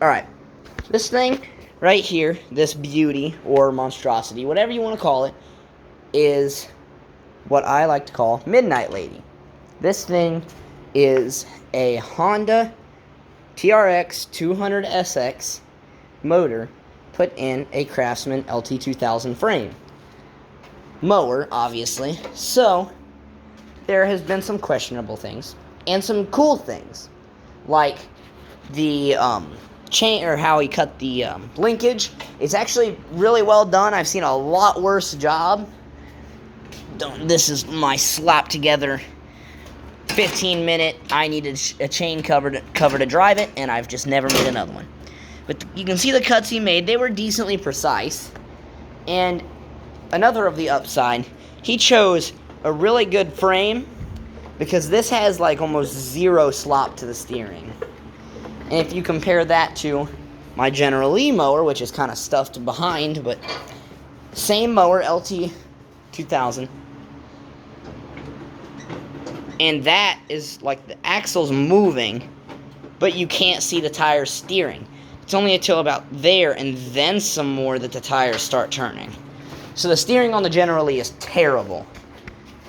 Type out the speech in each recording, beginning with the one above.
Alright, this thing right here, this beauty or monstrosity, whatever you want to call it, is what I like to call Midnight Lady. This thing is a Honda TRX200SX motor put in a Craftsman LT2000 frame. Mower, obviously. So, there has been some questionable things and some cool things, like the chain, or how he cut the linkage. It's actually really well done. I've seen a lot worse job. This is my slap together 15-minute. I needed a chain cover to drive it, and I've just never made another one. But you can see the cuts he made. They were decently precise. And another of the upside, he chose a really good frame, because this has like almost zero slop to the steering. And if you compare that to my General Lee mower, which is kind of stuffed behind, but same mower, LT2000, and that is like the axle's moving, but you can't see the tires steering. It's only until about there and then some more that the tires start turning. So the steering on the General Lee is terrible.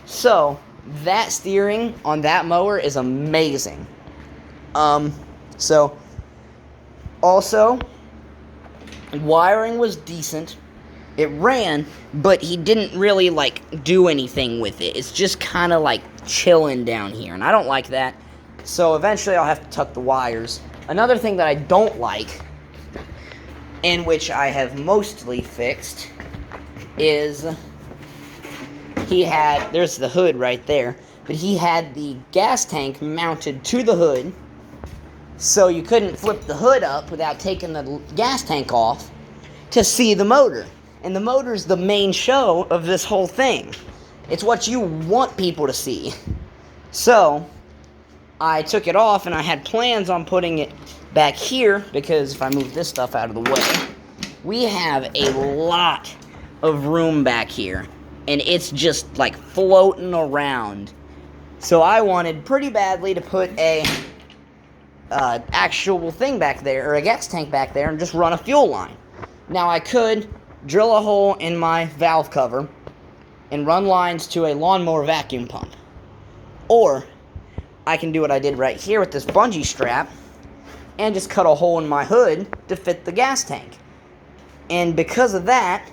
So that steering on that mower is amazing. So also, wiring was decent. It ran, but he didn't really like do anything with it. It's just kind of like chilling down here, and I don't like that. So eventually I'll have to tuck the wires. Another thing that I don't like, and which I have mostly fixed, is there's the hood right there, but he had the gas tank mounted to the hood, so you couldn't flip the hood up without taking the gas tank off to see the motor. And the motor's the main show of this whole thing. It's what you want people to see. So I took it off, and I had plans on putting it back here, because if I move this stuff out of the way, we have a lot of room back here, and it's just like floating around. So I wanted pretty badly to put a actual thing back there, or a gas tank back there, and just run a fuel line. Now I could drill a hole in my valve cover and run lines to a lawnmower vacuum pump, or I can do what I did right here with this bungee strap and just cut a hole in my hood to fit the gas tank. And because of that,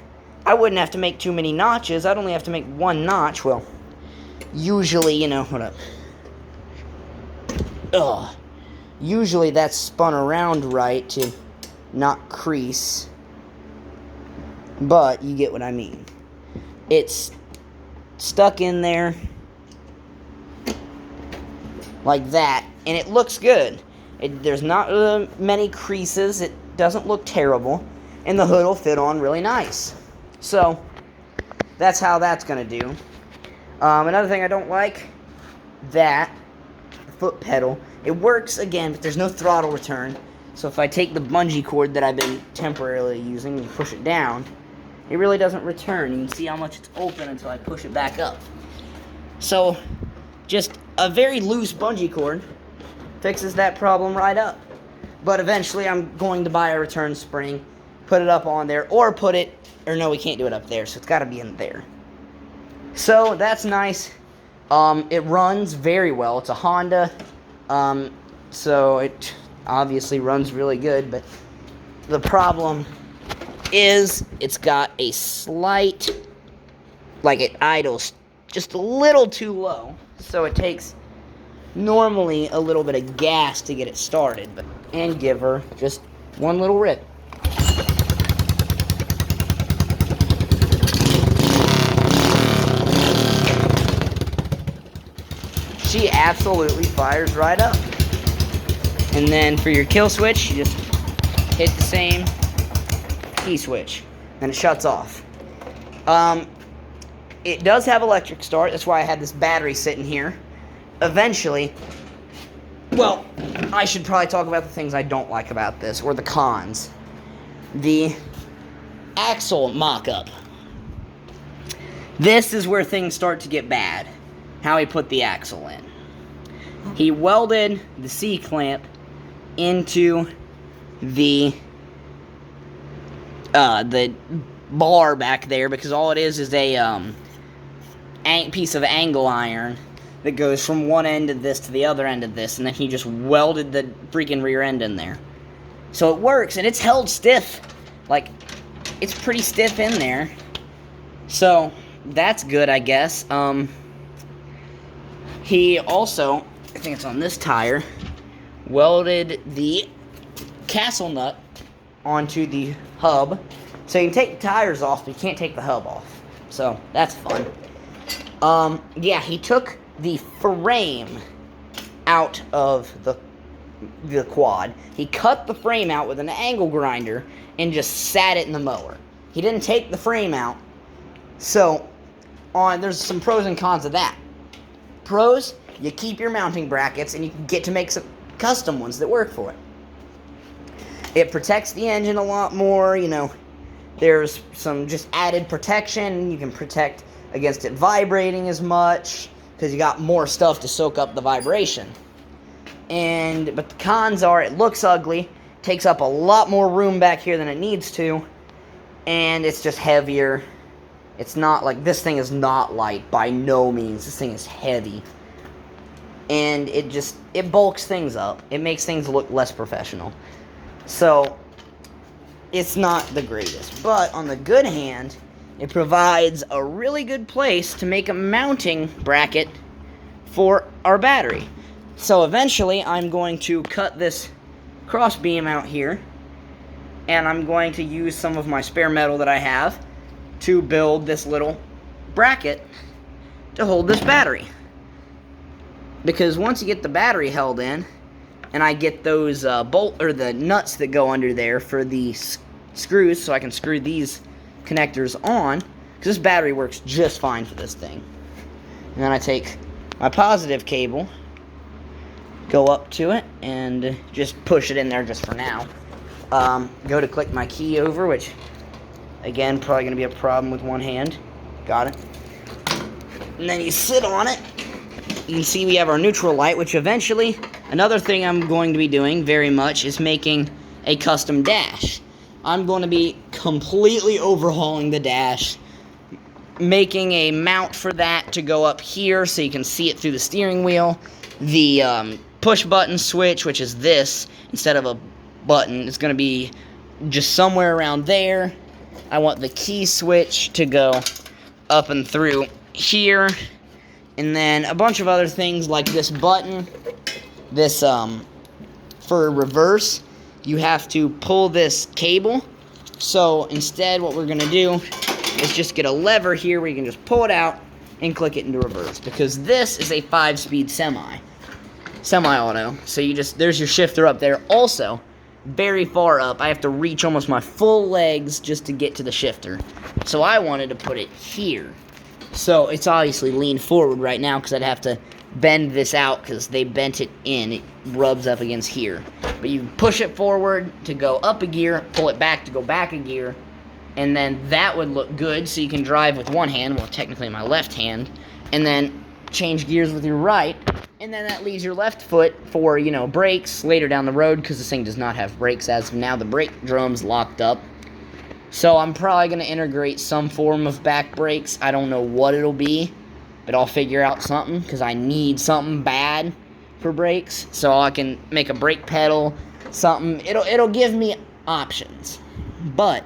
I wouldn't have to make too many notches. I'd only have to make one notch. Well, usually, hold up. Usually that's spun around right to not crease. But you get what I mean. It's stuck in there like that, and it looks good. There's not many creases. It doesn't look terrible, and the hood will fit on really nice. So that's how that's gonna do. Another thing I don't like, the foot pedal. It works again, but there's no throttle return. So if I take the bungee cord that I've been temporarily using and push it down, it really doesn't return. You can see how much it's open until I push it back up. So just a very loose bungee cord fixes that problem right up. But eventually I'm going to buy a return spring, put it up on there, or no, we can't do it up there, so it's got to be in there. So that's nice. It runs very well. It's a Honda, so it obviously runs really good, but the problem is it's got a slight, like it idles just a little too low, so it takes normally a little bit of gas to get it started, and give her just one little rip. She absolutely fires right up. And then for your kill switch, you just hit the same key switch, and it shuts off. It does have electric start. That's why I had this battery sitting here. Eventually, well, I should probably talk about the things I don't like about this, or the cons. The axle mock-up. This is where things start to get bad. How he put the axle in. He welded the C-clamp into the bar back there, because all it is a piece of angle iron that goes from one end of this to the other end of this, and then he just welded the freaking rear end in there. So it works, and it's held stiff. Like, it's pretty stiff in there. So, that's good, I guess. He also, I think it's on this tire, welded the castle nut onto the hub. So you can take the tires off, but you can't take the hub off. So, that's fun. Yeah, he took the frame out of the quad. He cut the frame out with an angle grinder and just sat it in the mower. He didn't take the frame out. So, there's some pros and cons of that. Pros, you keep your mounting brackets and you can get to make some custom ones that work for it. It protects the engine a lot more, you know. There's some just added protection. You can protect against it vibrating as much, because you got more stuff to soak up the vibration. But the cons are, it looks ugly, takes up a lot more room back here than it needs to, and it's just heavier. It's not like, this thing is not light by no means. This thing is heavy. And it bulks things up. It makes things look less professional. So, it's not the greatest. But on the good hand, it provides a really good place to make a mounting bracket for our battery. So eventually, I'm going to cut this cross beam out here, and I'm going to use some of my spare metal that I have to build this little bracket to hold this battery. Because once you get the battery held in, and I get those the nuts that go under there for the screws, so I can screw these connectors on, because this battery works just fine for this thing. And then I take my positive cable, go up to it, and just push it in there just for now. Go to click my key over, which, again, probably going to be a problem with one hand. Got it. And then you sit on it. You can see we have our neutral light, which eventually, another thing I'm going to be doing very much is making a custom dash. I'm going to be completely overhauling the dash, making a mount for that to go up here so you can see it through the steering wheel. The push button switch, which is this, instead of a button, it's going to be just somewhere around there. I want the key switch to go up and through here. And then a bunch of other things like this button. This, for reverse, you have to pull this cable. So instead, what we're going to do is just get a lever here where you can just pull it out and click it into reverse. Because this is a 5-speed semi-auto. So there's your shifter up there. Also, very far up, I have to reach almost my full legs just to get to the shifter. So I wanted to put it here. So it's obviously leaned forward right now because I'd have to bend this out because they bent it in. It rubs up against here. But you push it forward to go up a gear, pull it back to go back a gear, and then that would look good so you can drive with one hand, well, technically my left hand, and then change gears with your right, and then that leaves your left foot for, you know, brakes later down the road because this thing does not have brakes as of now. The brake drum's locked up. So I'm probably going to integrate some form of back brakes. I don't know what it'll be, but I'll figure out something because I need something bad for brakes. So I can make a brake pedal, something. It'll give me options. But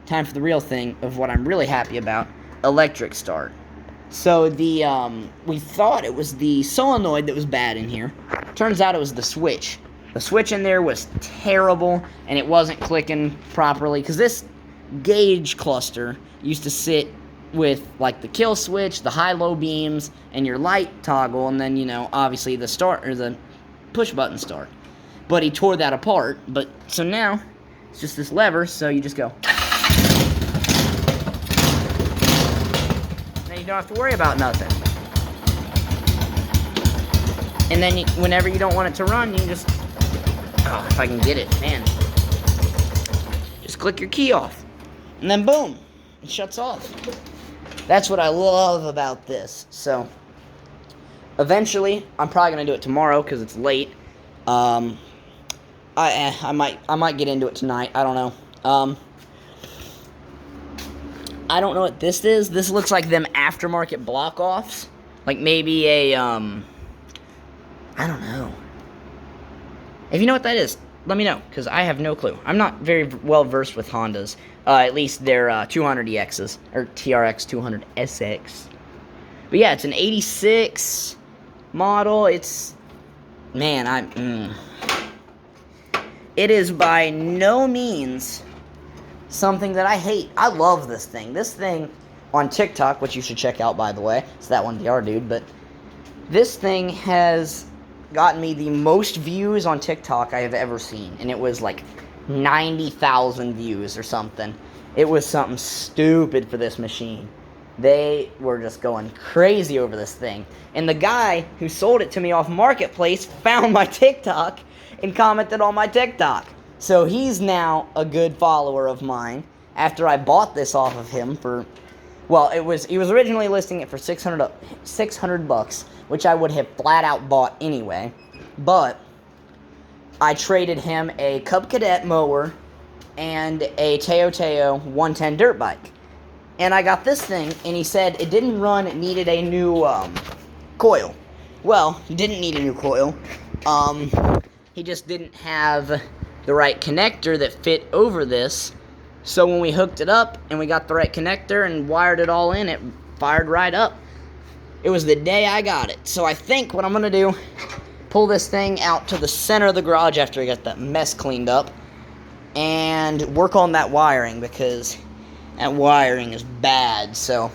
time for the real thing of what I'm really happy about, electric start. So we thought it was the solenoid that was bad in here. Turns out it was the switch. The switch in there was terrible, and it wasn't clicking properly because this gauge cluster used to sit with like the kill switch, the high-low beams, and your light toggle, and then, you know, obviously the start or the push button start. But he tore that apart. But so now it's just this lever, so you just go. Then you don't have to worry about nothing. And then whenever you don't want it to run, you can just, oh, if I can get it, man. Just click your key off. And then boom, it shuts off. That's what I love about this. So, eventually, I'm probably going to do it tomorrow because it's late. I might get into it tonight. I don't know. I don't know what this is. This looks like them aftermarket block-offs. Like maybe a, I don't know. If you know what that is, let me know, because I have no clue. I'm not very well versed with Hondas. At least their 200EXs, or TRX200SX. But yeah, it's an 86 model. It's, man, it is by no means something that I hate. I love this thing. This thing on TikTok, which you should check out, by the way. It's that one DR dude, but this thing has gotten me the most views on TikTok I have ever seen, and it was like 90,000 views or something. It was something stupid for this machine. They were just going crazy over this thing. And the guy who sold it to me off Marketplace found my TikTok and commented on my TikTok. So he's now a good follower of mine after I bought this off of him for, well, he was originally listing it for $600, which I would have flat out bought anyway. But I traded him a Cub Cadet mower and a Teo 110 dirt bike. And I got this thing, and he said it didn't run, it needed a new coil. Well, it didn't need a new coil. He just didn't have the right connector that fit over this. So when we hooked it up and we got the right connector and wired it all in, it fired right up. It was the day I got it. So I think what I'm going to do, pull this thing out to the center of the garage after I get that mess cleaned up and work on that wiring, because that wiring is bad. So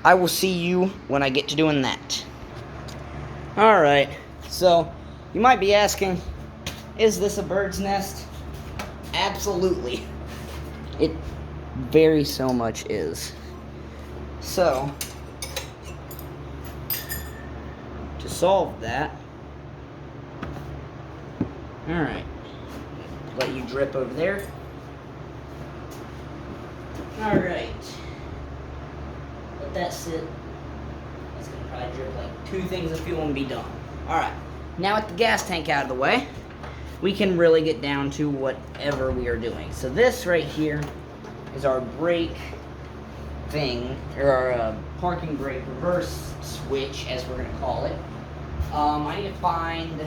I will see you when I get to doing that. Alright, so you might be asking, is this a bird's nest? Absolutely. It very so much is. So, to solve that, alright, let you drip over there. Alright, let that sit. That's going to probably drip like 2 things of fuel and be done. Alright, now with the gas tank out of the way, we can really get down to whatever we are doing. So this right here is our brake thing, or our parking brake reverse switch, as we're going to call it. I need to find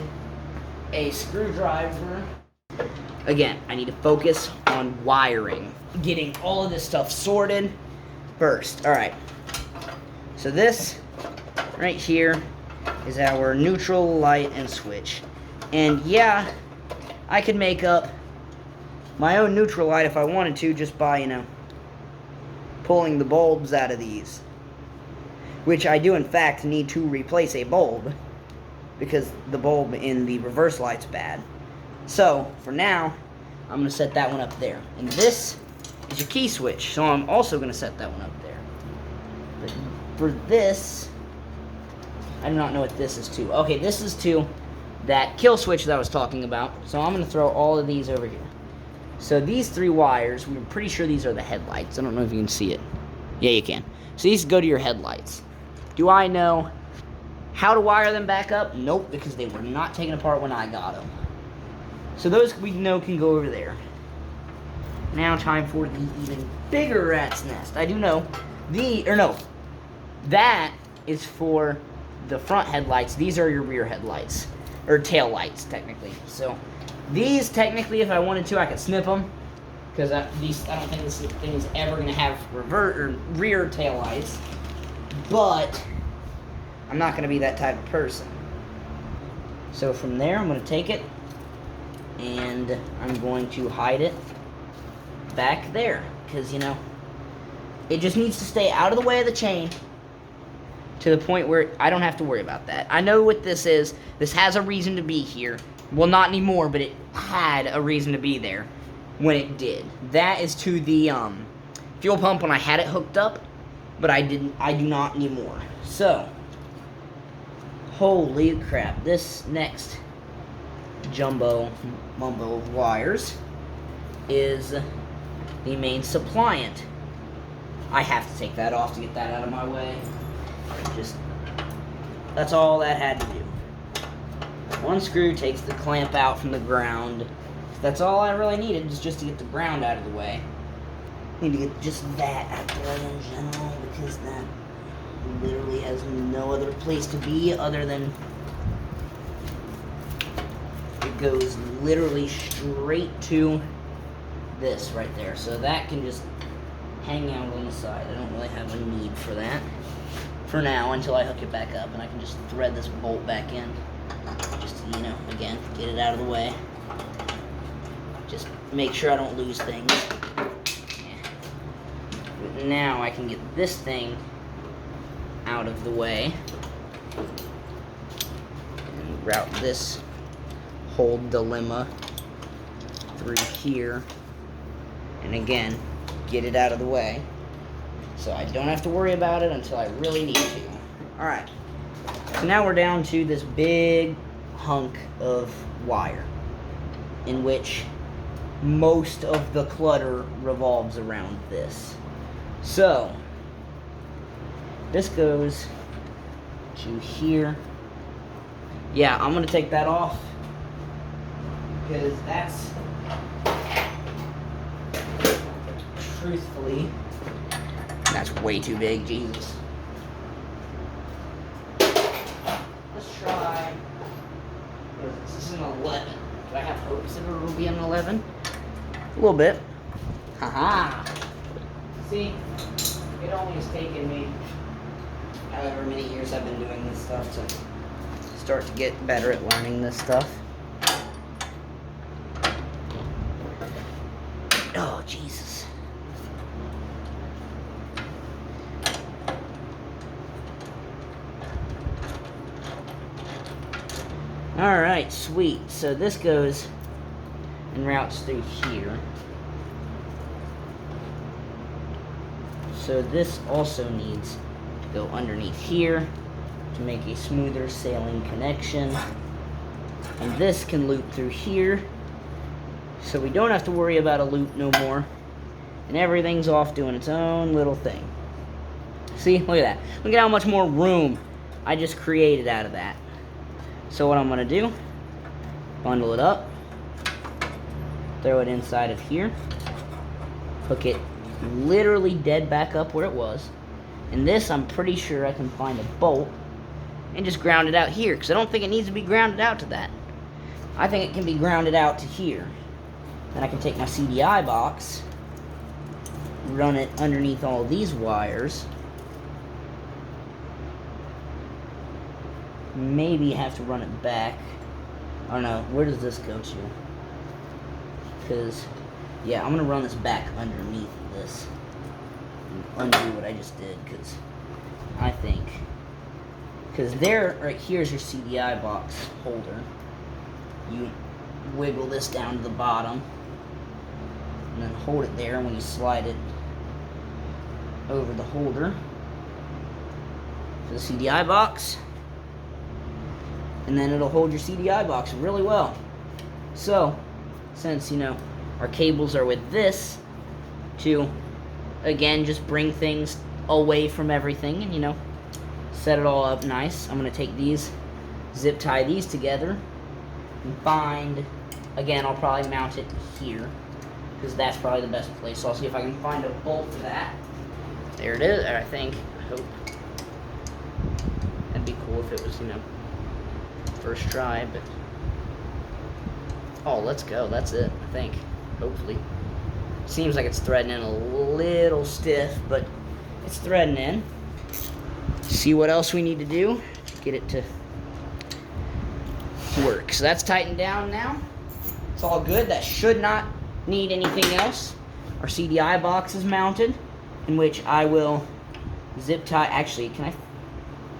a screwdriver. Again, I need to focus on wiring, getting all of this stuff sorted first. Alright, so this right here is our neutral, light, and switch. And yeah, I could make up my own neutral light if I wanted to, just by, you know, pulling the bulbs out of these. Which I do, in fact, need to replace a bulb, because the bulb in the reverse light's bad. So, for now, I'm going to set that one up there. And this is your key switch, so I'm also going to set that one up there. But for this, I do not know what this is to. Okay, this is to that kill switch that I was talking about. So I'm going to throw all of these over here. So these 3 wires, we're pretty sure these are the headlights. I don't know if you can see it. Yeah, you can. So these go to your headlights. Do I know how to wire them back up? Nope, because they were not taken apart when I got them. So those we know can go over there. Now time for the even bigger rat's nest. I do know that is for the front headlights. These are your rear headlights. Or tail lights, technically. So, these, technically, if I wanted to, I could snip them. Because I don't think this thing is ever going to have rear tail lights. But, I'm not going to be that type of person. So, from there, I'm going to take it. And I'm going to hide it back there. Because, you know, it just needs to stay out of the way of the chain, to the point where I don't have to worry about that. I know what this is. This has a reason to be here. Well, not anymore, but it had a reason to be there when it did. That is to the fuel pump when I had it hooked up, but I do not anymore. So, holy crap. This next jumbo mumbo of wires is the main suppliant. I have to take that off to get that out of my way. That's all that had to do. One screw takes the clamp out from the ground, That's all I really needed, is just to get the ground out of the way. Need to get just that out of the way in general, because that literally has no other place to be other than it goes literally straight to this right there. So that can just hang out on the side. I don't really have a need for that for now until I hook it back up, and I can just thread this bolt back in. Just to, again, get it out of the way. Just make sure I don't lose things. But now I can get this thing out of the way and route this whole dilemma through here, and again, get it out of the way so I don't have to worry about it until I really need to. Alright, so now we're down to this big hunk of wire in which most of the clutter revolves around this. So this goes to here. Yeah, I'm gonna take that off because that's, truthfully, that's way too big, Jesus. Let's try, this is an 11. Do I have hopes that it will be an 11? A little bit. Haha. See, it only has taken me however many years I've been doing this stuff to start to get better at learning this stuff. Oh, Jesus. Alright, sweet. So this goes and routes through here. So this also needs to go underneath here to make a smoother sailing connection. And this can loop through here, so we don't have to worry about a loop no more. And everything's off doing its own little thing. See, look at that. Look at how much more room I just created out of that. So what I'm gonna do, bundle it up, throw it inside of here, hook it literally dead back up where it was. And this, I'm pretty sure I can find a bolt and just ground it out here, because I don't think it needs to be grounded out to that. I think it can be grounded out to here. Then I can take my CDI box, run it underneath all these wires, maybe have to run it back. I don't know, where does this go to? Because, yeah, I'm going to run this back underneath this and undo what I just did, because I think, because there, right here's your CDI box holder. You wiggle this down to the bottom and then hold it there, and when you slide it over the holder for the CDI box, and then it'll hold your CDI box really well. So, since, our cables are with this to, again, just bring things away from everything and, set it all up nice, I'm going to take these, zip tie these together, and find, again, I'll probably mount it here, because that's probably the best place. So I'll see if I can find a bolt for that. There it is, I think. I hope. That'd be cool if it was, first try, but... Oh, let's go. That's it, I think. Hopefully. Seems like it's threading in a little stiff, but it's threading in. See what else we need to do to get it to work. So that's tightened down now. It's all good. That should not need anything else. Our CDI box is mounted, in which I will zip tie. Actually, can I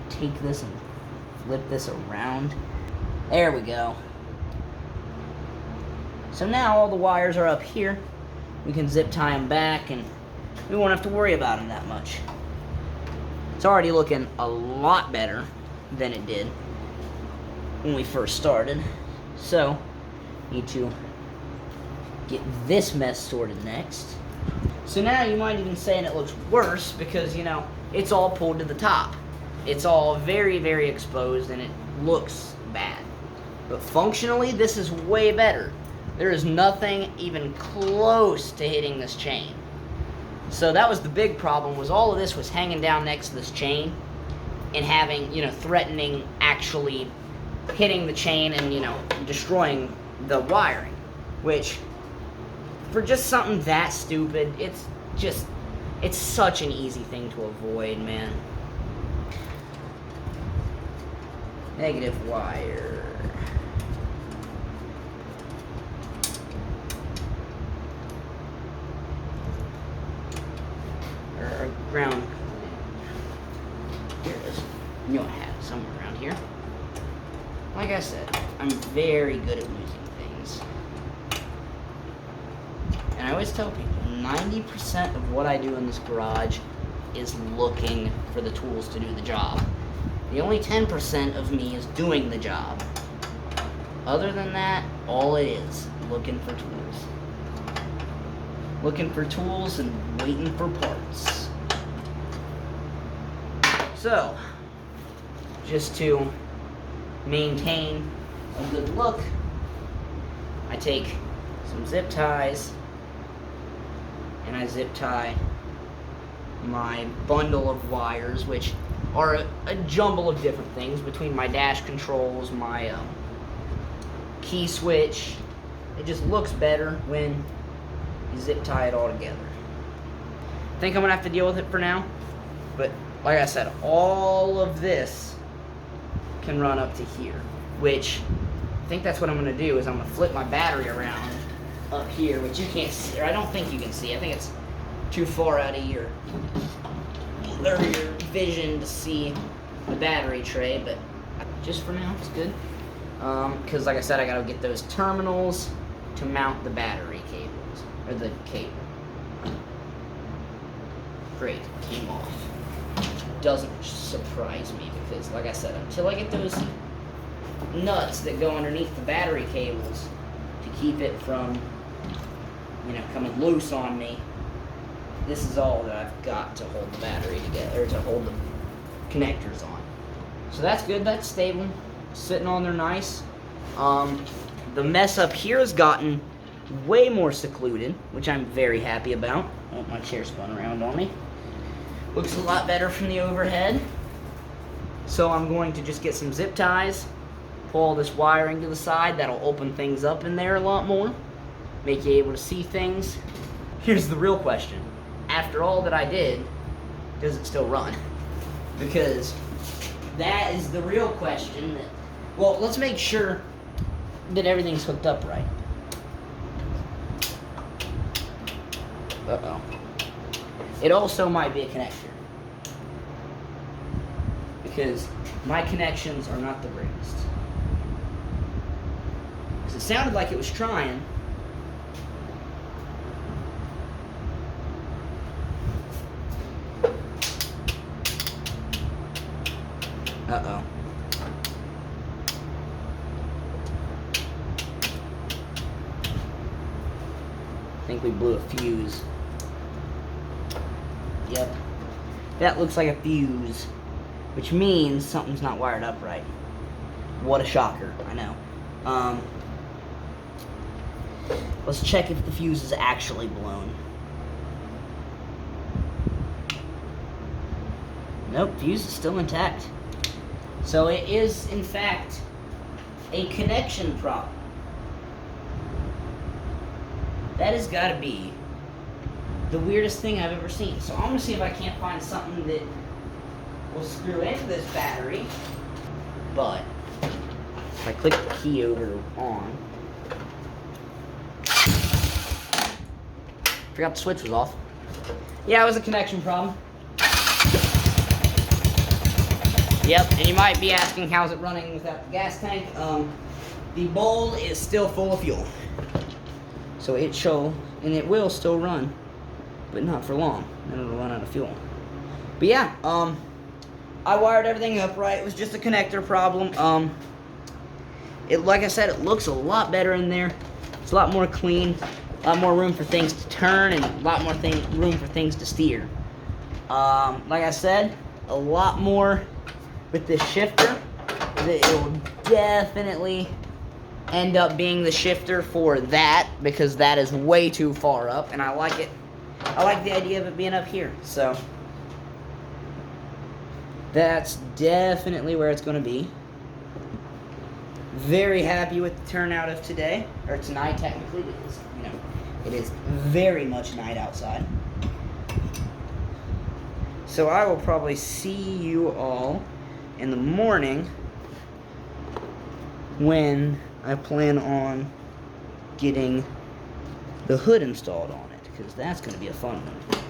take this and flip this around? There we go. So now all the wires are up here. We can zip tie them back, and we won't have to worry about them that much. It's already looking a lot better than it did when we first started. So, need to get this mess sorted next. So now you might even say it looks worse because, it's all pulled to the top. It's all very, very exposed and it looks bad. But functionally, this is way better. There is nothing even close to hitting this chain. So that was the big problem, was all of this was hanging down next to this chain and having, threatening actually hitting the chain and, destroying the wiring. Which, for just something that stupid, it's such an easy thing to avoid, man. Negative wire. Or ground. Here it is. I knew I had it somewhere around here. Like I said, I'm very good at losing things. And I always tell people, 90% of what I do in this garage is looking for the tools to do the job. The only 10% of me is doing the job. Other than that, all it is, looking for tools. Looking for tools and waiting for parts. So, just to maintain a good look, I take some zip ties and I zip tie my bundle of wires, which are a jumble of different things between my dash controls, my key switch. It just looks better when you zip tie it all together. I think I'm gonna have to deal with it for now, but like I said, all of this can run up to here, which I think that's what I'm gonna do, is I'm gonna flip my battery around up here, which you can't see, or I don't think you can see. I think it's too far out of your vision to see the battery tray, but just for now, it's good. Because like I said, I gotta get those terminals to mount the battery cables, or the cable. Great, came off. Doesn't surprise me, because like I said, until I get those nuts that go underneath the battery cables to keep it from, coming loose on me, this is all that I've got to hold the battery together, or to hold the connectors on. So that's good, that's stable, sitting on there nice. The mess up here has gotten way more secluded, which I'm very happy about. Oh, my chair spun around on me. Looks a lot better from the overhead. So I'm going to just get some zip ties, pull all this wiring to the side. That'll open things up in there a lot more, make you able to see things. Here's the real question. After all that I did, does it still run? Because that is the real question. Well, let's make sure that everything's hooked up right. Uh-oh. It also might be a connector, because my connections are not the greatest. Because it sounded like it was trying. Uh-oh. I think we blew a fuse. Yep. That looks like a fuse, which means something's not wired up right. What a shocker, I know. Let's check if the fuse is actually blown. Nope, fuse is still intact. So it is, in fact, a connection problem. That has got to be the weirdest thing I've ever seen. So I'm going to see if I can't find something that will screw into this battery. But if I click the key over to on, forgot the switch was off. Yeah, it was a connection problem. Yep, and you might be asking, how's it running without the gas tank? The bowl is still full of fuel. So it will still run, but not for long. Then it'll run out of fuel. But yeah, I wired everything up right. It was just a connector problem. Like I said, it looks a lot better in there. It's a lot more clean, a lot more room for things to turn, and a lot more room for things to steer. Like I said, a lot more with this shifter. It will definitely end up being the shifter for that, because that is way too far up, and I like it. I like the idea of it being up here, so that's definitely where it's going to be. Very happy with the turnout of today, or tonight technically, because, you know, it is very much night outside. So I will probably see you all in the morning when I plan on getting the hood installed on it, because that's going to be a fun one.